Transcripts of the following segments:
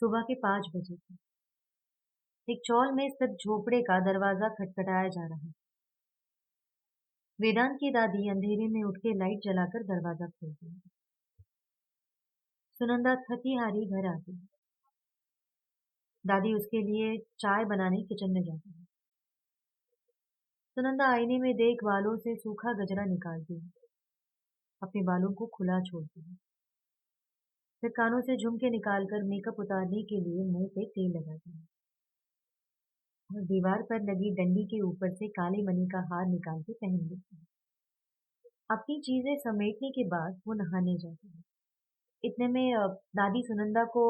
सुबह के 5 बजे थे। एक चौल में स्थित झोपड़े का दरवाजा खटखटाया जा रहा था। वेदांत की दादी अंधेरे में उठ के लाइट जलाकर दरवाजा खोलती है। सुनंदा थकी हारी घर आती है। दादी उसके लिए चाय बनाने किचन में जाती है। सुनंदा आईने में देख बालों से सूखा गजरा निकालती है। अपने बालों को खुला छोड़ती है। फिर कानों से झुमके निकालकर मेकअप उतारने के लिए मुंह पे तेल लगाती है और दीवार पर लगी डंडी के ऊपर से काले मणि का हार निकाल के पहन लेती है। अपनी चीजें समेटने के बाद वो नहाने जाती है। इतने में दादी सुनंदा को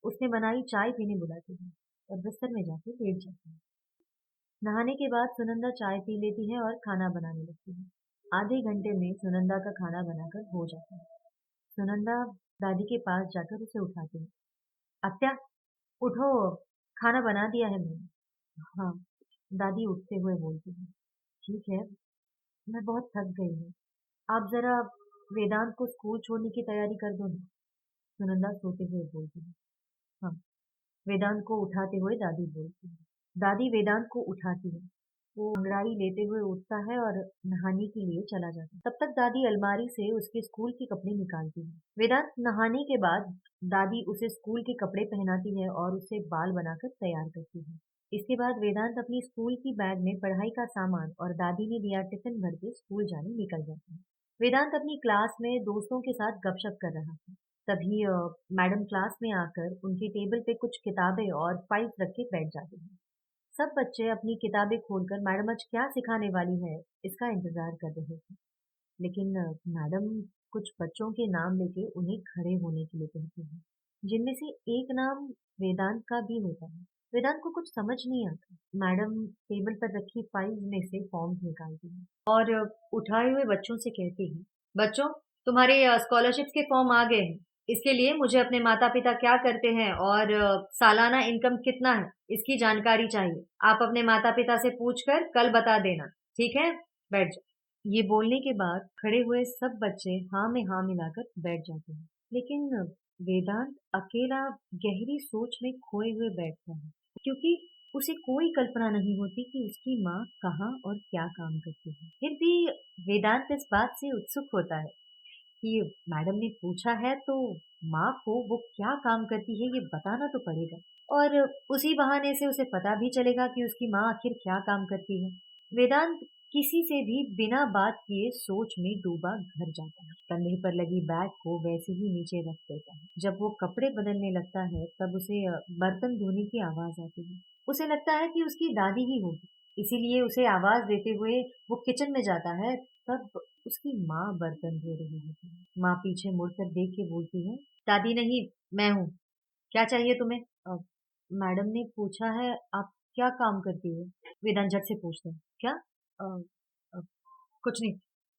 उसने बनाई चाय पीने बुलाती है और बिस्तर में जाके लेट जाती है। नहाने के बाद सुनंदा चाय पी लेती है और खाना बनाने लगती है। आधे घंटे में सुनंदा का खाना बनाकर हो जाता है। सुनंदा दादी के पास जाकर उसे उठाती है। अत्या, उठो, खाना बना दिया है मैंने। हाँ, दादी उठते हुए बोलती है। ठीक है, मैं बहुत थक गई हूँ। आप जरा वेदांत को स्कूल छोड़ने की तैयारी कर दो ना। सुनंदा सोते हुए बोलती है। हाँ, वेदांत को उठाते हुए दादी बोलती है। दादी वेदांत को उठाती है। वो अंगड़ाई लेते हुए उठता है और नहाने के लिए चला जाता है। तब तक दादी अलमारी से उसके स्कूल के कपड़े निकालती है। वेदांत नहाने के बाद दादी उसे स्कूल के कपड़े पहनाती है और उसे बाल बनाकर तैयार करती है। इसके बाद वेदांत अपनी स्कूल की बैग में पढ़ाई का सामान और दादी ने दिया टिफिन भर के स्कूल जाने निकल जाता है। वेदांत अपनी क्लास में दोस्तों के साथ गपशप कर रहा था। तभी मैडम क्लास में आकर उनकी टेबल पे कुछ किताबें और फाइल्स रख के बैठ जाती हैं। सब बच्चे अपनी किताबें खोलकर मैडम आज क्या सिखाने वाली है इसका इंतजार कर रहे थे। लेकिन मैडम कुछ बच्चों के नाम लेके उन्हें खड़े होने के लिए कहती है, जिनमें से एक नाम वेदांत का भी होता है। वेदांत को कुछ समझ नहीं आता। मैडम टेबल पर रखी फाइल्स में से फॉर्म्स निकालती है और उठाए हुए बच्चों से कहती है, बच्चों, तुम्हारे स्कॉलरशिप के फॉर्म आ गए हैं। इसके लिए मुझे अपने माता पिता क्या करते हैं और सालाना इनकम कितना है इसकी जानकारी चाहिए। आप अपने माता पिता से पूछकर कल बता देना, ठीक है? बैठ जाओ। ये बोलने के बाद खड़े हुए सब बच्चे हाँ में हाँ मिलाकर बैठ जाते हैं। लेकिन वेदांत अकेला गहरी सोच में खोए हुए बैठता है, क्योंकि उसे कोई कल्पना नहीं होती कि उसकी माँ कहाँ और क्या काम करती है। फिर भी वेदांत इस बात से उत्सुक होता है कि मैडम ने पूछा है तो माँ को वो क्या काम करती है ये बताना तो पड़ेगा, और उसी बहाने से उसे पता भी चलेगा कि उसकी माँ आखिर क्या काम करती है। वेदांत किसी से भी बिना बात किए सोच में डूबा घर जाता है। कंधे पर लगी बैग को वैसे ही नीचे रख देता है। जब वो कपड़े बदलने लगता है तब उसे बर्तन धोने की आवाज आती है। उसे लगता है कि उसकी दादी ही होगी, इसीलिए उसे आवाज देते हुए वो किचन में जाता है। तब उसकी माँ बर्तन धो रही होती है। माँ पीछे मुड़कर देख के बोलती है, दादी नहीं, मैं हूँ। क्या चाहिए तुम्हें? मैडम ने पूछा है आप क्या काम करती हो? वेदांत झट से पूछता है। क्या? अ, अ, कुछ नहीं,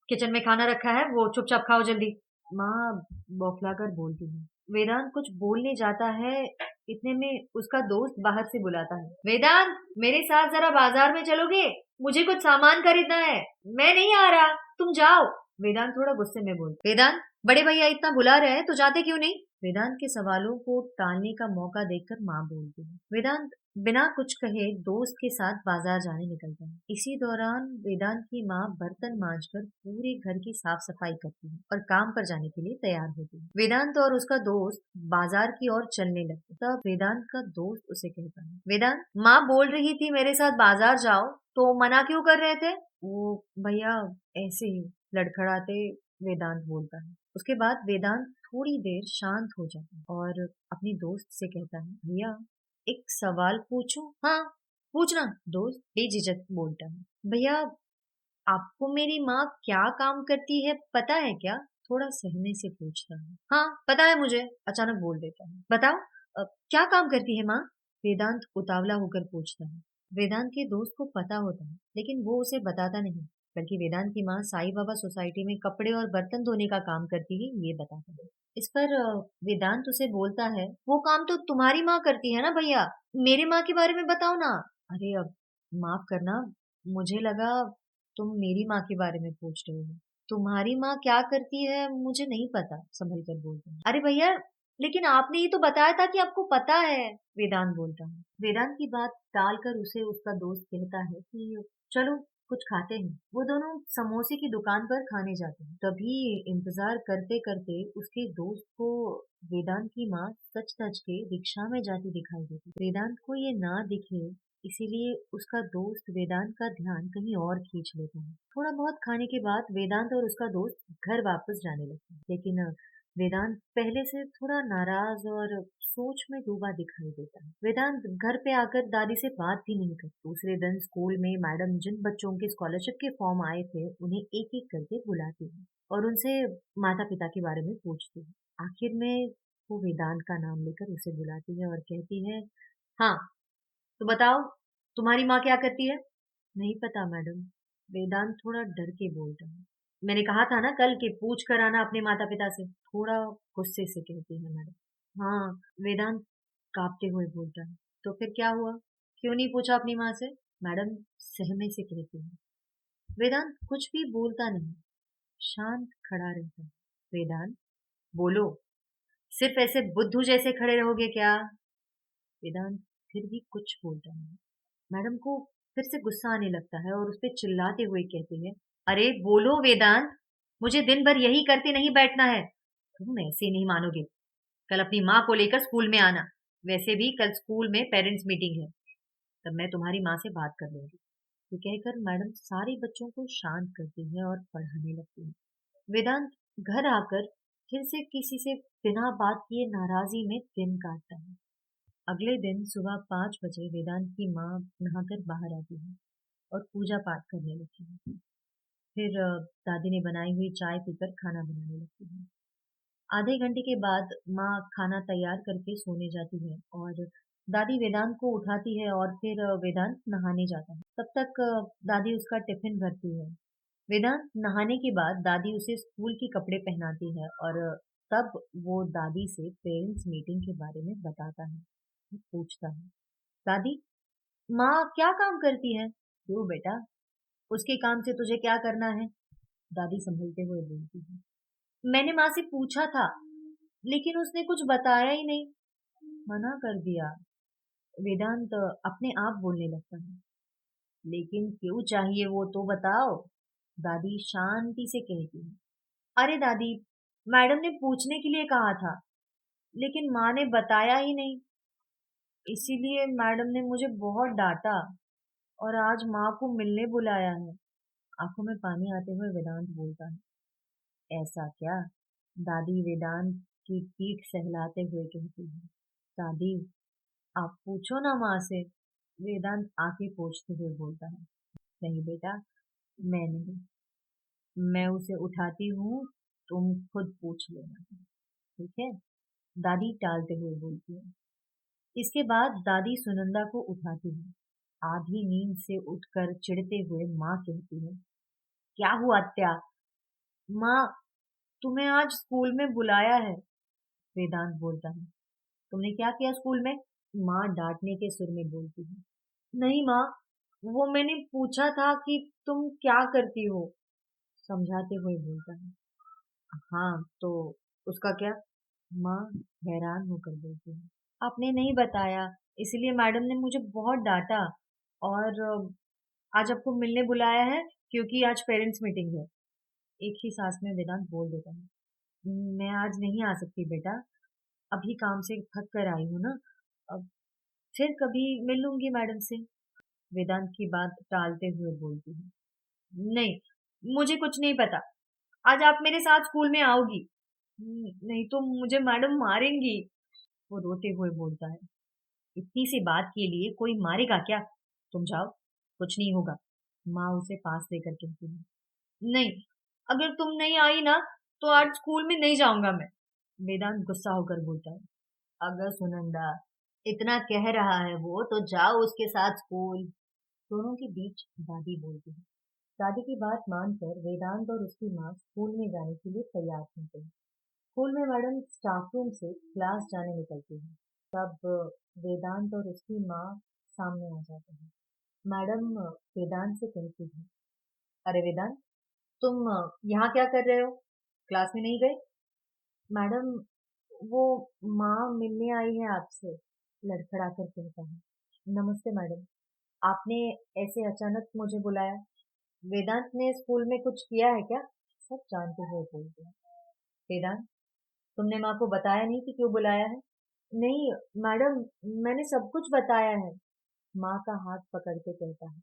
किचन में खाना रखा है, वो चुपचाप खाओ जल्दी। माँ बौखलाकर बोलती है। वेदांत कुछ बोलने जाता है, इतने में उसका दोस्त बाहर से बुलाता है, वेदांत, मेरे साथ जरा बाजार में चलोगे? मुझे कुछ सामान खरीदना है। मैं नहीं आ रहा, तुम जाओ। वेदांत थोड़ा गुस्से में बोलता, वेदांत, बड़े भैया इतना बुला रहे हैं तो जाते क्यों नहीं? वेदांत के सवालों को टालने का मौका देकर माँ बोलती है। वेदांत बिना कुछ कहे दोस्त के साथ बाजार जाने निकलता है। इसी दौरान वेदांत की माँ बर्तन मांजकर पूरे घर की साफ सफाई करती है और काम पर जाने के लिए तैयार होती है। वेदांत और उसका दोस्त बाजार की ओर चलने लगते। तब वेदांत का दोस्त उसे कहता है, वेदांत, माँ बोल रही थी मेरे साथ बाजार जाओ, तो मना क्यों कर रहे थे? वो भैया ऐसे ही, लड़खड़ाते वेदांत बोलता है। उसके बाद वेदांत थोड़ी देर शांत हो जाता है और अपने दोस्त से कहता है, भैया एक सवाल पूछूं? हाँ, पूछना। दोस्त बेझिझक बोलता है, भैया आपको मेरी माँ क्या काम करती है पता है क्या? थोड़ा सहमे से पूछता है। हाँ पता है मुझे, अचानक बोल देता है। बताओ, क्या काम करती है माँ? वेदांत उतावला होकर पूछता है। वेदांत के दोस्त को पता होता है, लेकिन वो उसे बताता नहीं, बल्कि वेदांत की माँ साईं बाबा सोसाइटी में कपड़े और बर्तन धोने का काम करती है ये बताता है। इस पर वेदांत उसे बोलता है, वो काम तो तुम्हारी माँ करती है ना भैया, मेरी माँ के बारे में बताओ ना। अरे अब माफ करना, मुझे लगा तुम मेरी माँ के बारे में पूछ रहे हो। तुम्हारी माँ क्या करती है मुझे नहीं पता, संभल कर बोलते हैं। अरे भैया, लेकिन आपने ही तो बताया था कि आपको पता है, वेदांत बोलता है। वेदांत की बात टालकर उसे उसका दोस्त कहता है कि चलो कुछ खाते हैं। वो दोनों समोसे की दुकान पर खाने जाते हैं। तभी इंतजार करते करते उसके दोस्त को वेदांत की माँ सच धज के रिक्शा में जाती दिखाई देती। वेदांत को ये ना दिखे, इसीलिए उसका दोस्त वेदांत का ध्यान कहीं और खींच लेता है। थोड़ा बहुत खाने के बाद वेदांत और उसका दोस्त घर वापस जाने लगते हैं, लेकिन वेदांत पहले से थोड़ा नाराज और सोच में डूबा दिखाई देता है। वेदांत घर पे आकर दादी से बात भी नहीं करता। दूसरे दिन स्कूल में मैडम जिन बच्चों के स्कॉलरशिप के फॉर्म आए थे उन्हें एक एक करके बुलाती है और उनसे माता पिता के बारे में पूछती है। आखिर में वो वेदांत का नाम लेकर उसे बुलाती है और कहती है, हाँ तो बताओ, तुम्हारी माँ क्या करती है? नहीं पता मैडम, वेदांत थोड़ा डर के बोलता है। मैंने कहा था ना कल कि पूछ कर आना अपने माता पिता से, थोड़ा गुस्से से कहती है मैडम। हाँ, वेदांत कांपते हुए बोलता है। तो फिर क्या हुआ? क्यों नहीं पूछा अपनी माँ से? मैडम सहमे से कहती है। वेदांत कुछ भी बोलता नहीं, शांत खड़ा रहता है। वेदांत, बोलो, सिर्फ ऐसे बुद्धू जैसे खड़े रहोगे क्या? वेदांत फिर भी कुछ बोलता नहीं। मैडम को फिर से गुस्सा आने लगता है और उस पे चिल्लाते हुए कहती है, अरे बोलो वेदांत, मुझे दिन भर यही करते नहीं बैठना है। तुम ऐसे नहीं मानोगे, कल अपनी माँ को लेकर स्कूल में आना। वैसे भी कल स्कूल में पेरेंट्स मीटिंग है, तब मैं तुम्हारी माँ से बात कर लूंगी। ये कहकर मैडम सारे बच्चों को शांत करती है और पढ़ाने लगती है। वेदांत घर आकर फिर से किसी से बिना बात किए नाराजी में दिन काटता है। अगले दिन सुबह 5 बजे वेदांत की माँ नहाकर बाहर आती है और पूजा पाठ करने लगती है। फिर दादी ने बनाई हुई चाय पीकर खाना बनाने लगती है। आधे घंटे के बाद माँ खाना तैयार करके सोने जाती है और दादी वेदांत को उठाती है और फिर वेदांत नहाने जाता है। तब तक दादी उसका टिफिन भरती है। वेदांत नहाने के बाद दादी उसे स्कूल के कपड़े पहनाती है और तब वो दादी से पेरेंट्स मीटिंग के बारे में बताता है। वो पूछता है, दादी, माँ क्या काम करती है? क्यों बेटा, उसके काम से तुझे क्या करना है? दादी संभलते हुए बोलती है, मैंने माँ से पूछा था, लेकिन उसने कुछ बताया ही नहीं, मना कर दिया। वेदांत अपने आप बोलने लगता है, लेकिन क्यों चाहिए वो तो बताओ। दादी शांति से कहती है, अरे दादी, मैडम ने पूछने के लिए कहा था, लेकिन माँ ने बताया ही नहीं, इसीलिए मैडम ने मुझे बहुत डांटा और आज माँ को मिलने बुलाया है। आंखों में पानी आते हुए वेदांत बोलता है, ऐसा क्या? दादी वेदांत की पीठ सहलाते हुए कहती है, दादी आप पूछो ना माँ से। वेदांत आंखें पोंछते हुए बोलता है, नहीं बेटा, मैं नहीं, मैं उसे उठाती हूँ, तुम खुद पूछ लेना, ठीक है? दादी टालते हुए बोलती है। इसके बाद दादी सुनंदा को उठाती है। आधी नींद से उठकर चिढ़ते हुए माँ कहती है, क्या हुआ अत्या? माँ, तुम्हें आज स्कूल में बुलाया है। वेदांत बोलता है, तुमने क्या किया स्कूल में? माँ डांटने के सुर में बोलती है, नहीं माँ, वो मैंने पूछा था कि तुम क्या करती हो, समझाते हुए बोलता है। हाँ तो उसका क्या? माँ हैरान होकर बोलती है, आपने नहीं बताया, इसलिए मैडम ने मुझे बहुत डांटा और आज आपको मिलने बुलाया है क्योंकि आज पेरेंट्स मीटिंग है। एक ही सांस में वेदांत बोल देता है, मैं आज नहीं आ सकती बेटा, अभी काम से थक कर आई हूँ ना, अब फिर कभी मिल लूंगी मैडम से। वेदांत की बात टालते हुए बोलती है, नहीं, मुझे कुछ नहीं पता, आज आप मेरे साथ स्कूल में आओगी। नहीं तो मुझे मैडम मारेंगी, वो रोते हुए बोलता है। इतनी सी बात के लिए कोई मारेगा क्या? तुम जाओ, कुछ नहीं होगा। माँ उसे पास लेकर कहती है, नहीं, अगर तुम नहीं आई ना तो आज स्कूल में नहीं जाऊंगा मैं। वेदांत गुस्सा होकर बोलता है, अगर सुनंदा इतना कह रहा है वो तो जाओ उसके साथ स्कूल। दोनों के बीच दादी बोलती है। दादी की बात मानकर वेदांत और उसकी माँ स्कूल में जाने के लिए तैयार होते हैं। स्कूल में मैडम स्टाफ रूम से क्लास जाने निकलती है। तब वेदांत और उसकी माँ सामने आ जाते हैं। मैडम वेदांत से कहती है, अरे वेदांत, तुम यहाँ क्या कर रहे हो? क्लास में नहीं गए? मैडम वो माँ मिलने आई है आपसे, लड़खड़ाकर कहता है। नमस्ते मैडम, आपने ऐसे अचानक मुझे बुलाया? वेदांत ने स्कूल में कुछ किया है क्या? सब जानते हुए बोलते हैं। वेदांत, तुमने माँ को बताया नहीं कि क्यों बुलाया है? नहीं मैडम, मैंने सब कुछ बताया है, माँ का हाथ पकड़ के कहता है।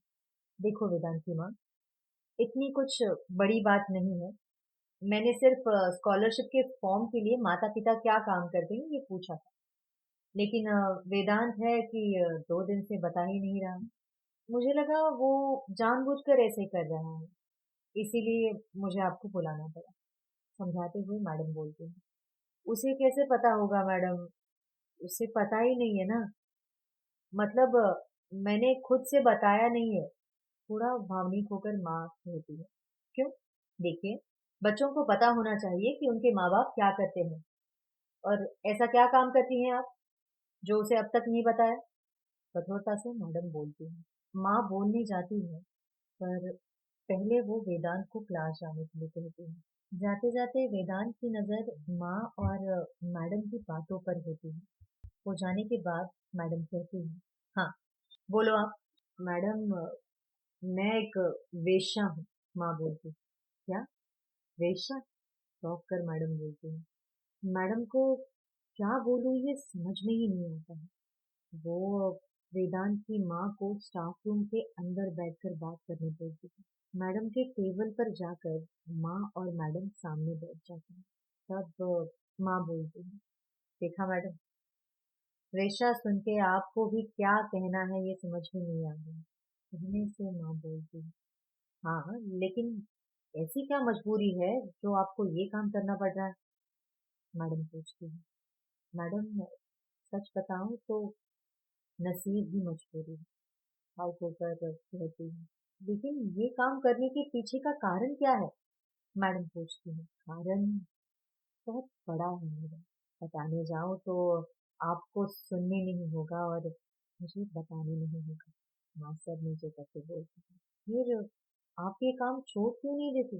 देखो वेदांत की माँ, इतनी कुछ बड़ी बात नहीं है। मैंने सिर्फ स्कॉलरशिप के फॉर्म के लिए माता पिता क्या काम करते हैं ये पूछा था। लेकिन वेदांत है कि 2 दिन से बता ही नहीं रहा। मुझे लगा वो जानबूझकर ऐसे कर रहा है, इसीलिए मुझे आपको बुलाना पड़ा। समझाते हुए मैडम बोलती हैं। उसे कैसे पता होगा मैडम? उसे पता ही नहीं है ना। मतलब मैंने खुद से बताया नहीं है। थोड़ा भावनिक होकर माँ कहती है। क्यों? देखिए, बच्चों को पता होना चाहिए कि उनके माँ बाप क्या करते हैं। और ऐसा क्या काम करती हैं आप जो उसे अब तक नहीं बताया? कठोरता से मैडम बोलती है। माँ बोलने जाती है, पर पहले वो वेदांत को क्लास जाने के लिए कहती है। जाते जाते वेदांत की नजर माँ और मैडम की बातों पर होती है। वो जाने के बाद मैडम कहती है, हाँ बोलो आप। मैडम, मैं एक वेश्या हूँ, माँ बोलती। क्या? वेश्या? चौंक कर मैडम बोलती है। मैडम को क्या बोलूँ ये समझ में ही नहीं आता है। वो वेदांत की माँ को स्टाफ रूम के अंदर बैठकर बात करने बोलती थी। मैडम के टेबल पर जाकर माँ और मैडम सामने बैठ जाते हैं। तब माँ बोलती है, देखा मैडम, रेशा सुन के आपको भी क्या कहना है ये समझ में नहीं आ रहा। कहने से माँ बोलती है, हाँ लेकिन ऐसी क्या मजबूरी है जो आपको ये काम करना पड़ रहा है? मैडम पूछती है। मैडम, सच बताऊं तो नसीब भी मजबूरी है, भाव होकर कहती है। लेकिन ये काम करने के पीछे का कारण क्या है? मैडम पूछती है। कारण बहुत बड़ा है मैडम, बताने जाऊं तो आपको सुनने नहीं होगा और मुझे बताने नहीं होगा, माँ सर नीचे करके बोलती है। फिर आप ये काम छोड़ क्यों नहीं देती?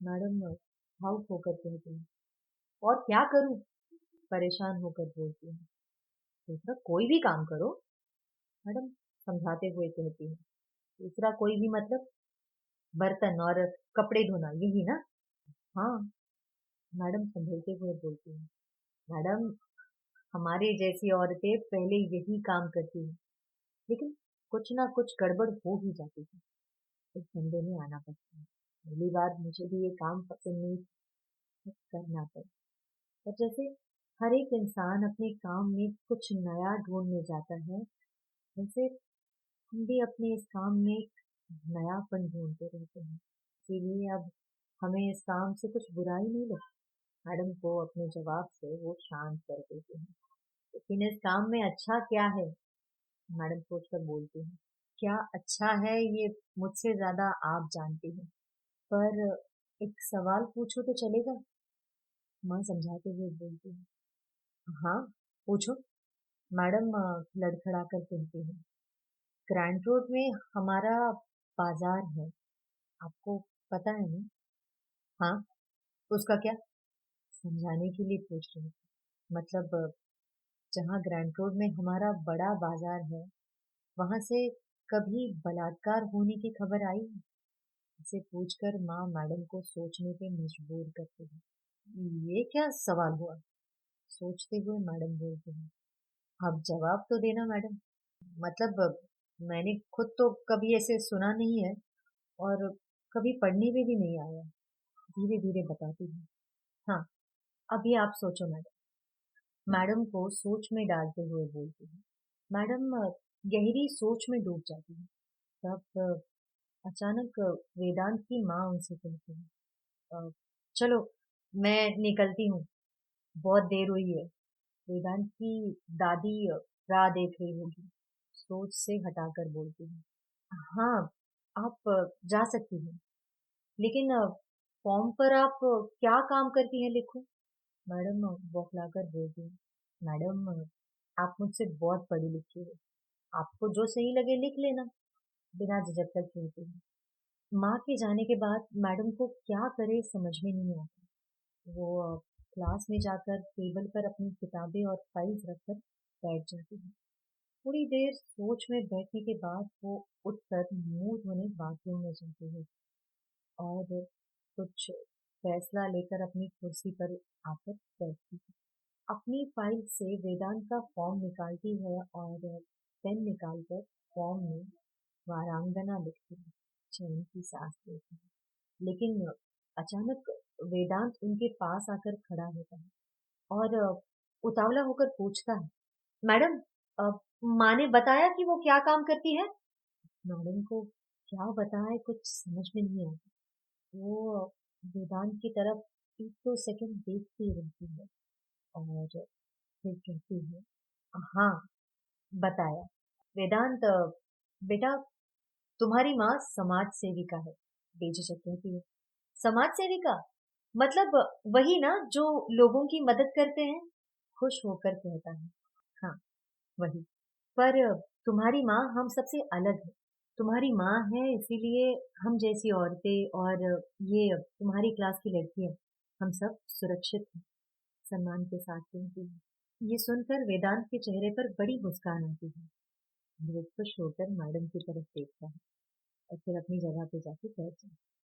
मैडम भावुक होकर कहती है। और क्या करूं? परेशान होकर बोलती है। दूसरा कोई भी काम करो, मैडम समझाते हुए कहती है। दूसरा कोई भी मतलब? बर्तन और कपड़े धोना, यही ना? हाँ, मैडम संभलते हुए बोलती है। मैडम, हमारे जैसी औरतें पहले यही काम करती हैं, लेकिन कुछ ना कुछ गड़बड़ हो ही जाती है, इस धंधे में आना पड़ता है। पहली बार मुझे भी ये काम पसंद नहीं था, करना पड़ा। और जैसे हर एक इंसान अपने काम में कुछ नया ढूंढने जाता है, वैसे हम भी अपने इस काम में एक नयापन ढूंढते रहते हैं। इसीलिए अब हमें इस काम से कुछ बुराई नहीं लगती। मैडम को अपने जवाब से वो शांत कर देते हैं। लेकिन इस काम में अच्छा क्या है? मैडम सोचकर बोलती हैं। क्या अच्छा है ये मुझसे ज्यादा आप जानती हैं, पर एक सवाल पूछो तो चलेगा? माँ समझाते हुए बोलती है। हाँ, पूछो। मैडम लड़खड़ाकर कहती है। ग्रैंड रोड में हमारा बाजार है, आपको पता है ना? हाँ, उसका क्या? समझाने के लिए पूछ रही थी। मतलब जहाँ ग्रैंड रोड में हमारा बड़ा बाजार है, वहां से कभी बलात्कार होने की खबर आई है? इसे पूछकर माँ मैडम को सोचने पे मजबूर करती है। ये क्या सवाल हुआ? सोचते हुए मैडम बोलती है। अब जवाब तो देना मैडम। मतलब मैंने खुद तो कभी ऐसे सुना नहीं है और कभी पढ़ने में भी नहीं आया। धीरे धीरे बताती हूँ। हाँ, अभी आप सोचो मैडम। मैडम को सोच में डालते हुए बोलती हूँ। मैडम गहरी सोच में डूब जाती है। तब अचानक वेदांत की माँ उनसे कहती है, "अ, चलो मैं निकलती हूँ, बहुत देर हुई है।" वेदांत की दादी राह देख रही होगी, सोच से हटाकर बोलती है। हाँ, आप जा सकती हैं, लेकिन फॉर्म पर आप क्या काम करती हैं लिखो। मैडम बौखलाकर बोलती है। मैडम आप मुझसे बहुत पढ़ी लिखी हो, आपको जो सही लगे लिख लेना, बिना झिझक कर कहती है। माँ के जाने के बाद मैडम को क्या करे समझ में नहीं आता। वो क्लास में जाकर टेबल पर अपनी किताबें और फाइल्स रखकर बैठ जाती है। थोड़ी देर सोच में बैठने के बाद वो उठकर मुंह धोने बाथरूम में जाती है और कुछ फैसला लेकर अपनी कुर्सी पर आकर बैठती है। अपनी फाइल से वेदांत का फॉर्म निकालती है और पेन निकालकर फॉर्म में वारांगना लिखती है। चैन की सांस लेती है। लेकिन अचानक वेदांत उनके पास आकर खड़ा होता है और उतावला होकर पूछता है, मैडम, अ, माँ ने बताया कि वो क्या काम करती है? मैडम को क्या बताए कुछ समझ में नहीं आता। वो वेदांत की तरफ एक दो सेकंड देखती रहती है और फिर कहती है, हाँ, बताया। वेदांत, बेटा, तुम्हारी माँ समाज सेविका है। बेझिझक कहती है, समाज सेविका? मतलब वही ना जो लोगों की मदद करते हैं? खुश होकर कहता है, हाँ, वही। पर तुम्हारी माँ हम सबसे अलग है। तुम्हारी माँ है इसीलिए हम जैसी औरतें और ये तुम्हारी क्लास की लड़कियां, हम सब सुरक्षित हैं, सम्मान के साथ कहती है। ये सुनकर वेदांत के चेहरे पर बड़ी मुस्कान आती है। वो खुश होकर मैडम की तरफ देखता है और फिर अपनी जगह पे जाके बैठ जाता है।